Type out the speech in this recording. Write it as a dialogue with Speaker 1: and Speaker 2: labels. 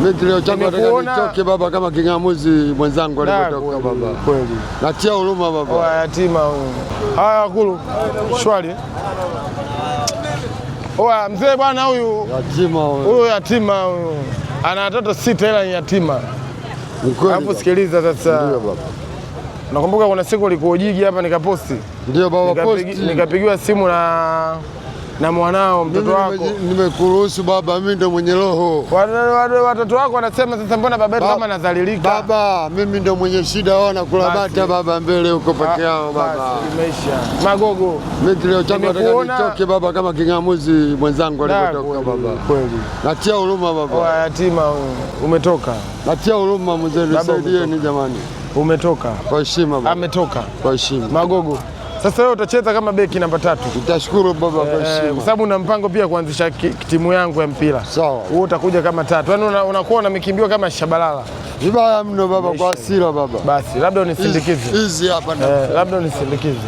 Speaker 1: Mimi kilio changu nataka nitoke baba kama kingamuzi mwenzangu alipotoka baba.
Speaker 2: Kweli.
Speaker 1: Natia huruma baba.
Speaker 2: Oa yatima huyu. Haya Kulu. Shwari. Oa mzee bwana huyu.
Speaker 1: Yatima huyu.
Speaker 2: Huyu yatima huyu. Ana watoto 6 ila ni yatima. Hapo sikiliza sasa.
Speaker 1: Ndio baba.
Speaker 2: Nakumbuka kuna siku ulikuojigi hapa nikaposti.
Speaker 1: Ndio baba posti.
Speaker 2: Nikapigiwa simu na mwanao mtoto wako.
Speaker 1: Nimekuruhusu baba, mimi ndo mwenye roho.
Speaker 2: Watoto wako wanasema sasa mbona baba yetu kama anadhalilika?
Speaker 1: Baba, mimi ndo mwenye shida, wao nakula bata baba mbele huko peke yao baba.
Speaker 2: Imeisha. Magogo.
Speaker 1: Mimi kilio changu nataka nitoke baba kama kingamuzi mwenzangu alipotoka baba.
Speaker 2: Kweli.
Speaker 1: Natia huruma baba.
Speaker 2: Oa yatima huyu. Umetoka.
Speaker 1: Natia huruma mzee, nisaidieni jamani.
Speaker 2: Umetoka.
Speaker 1: Kwa heshima baba.
Speaker 2: Ametoka.
Speaker 1: Kwa heshima.
Speaker 2: Magogo. Sasa wewe utacheza kama beki namba 3.
Speaker 1: Nitashukuru baba kwa heshima.
Speaker 2: Kwa sababu una mpango pia kuanzisha timu yangu ya mpira.
Speaker 1: Sawa.
Speaker 2: Wewe utakuja kama 3. Yaani unakuwa unamkimbia kama Shabalala.
Speaker 1: Vibaya mno baba, kwa hasira baba.
Speaker 2: Basi labda unisindikize.
Speaker 1: Hizi hapa
Speaker 2: labda unisindikize.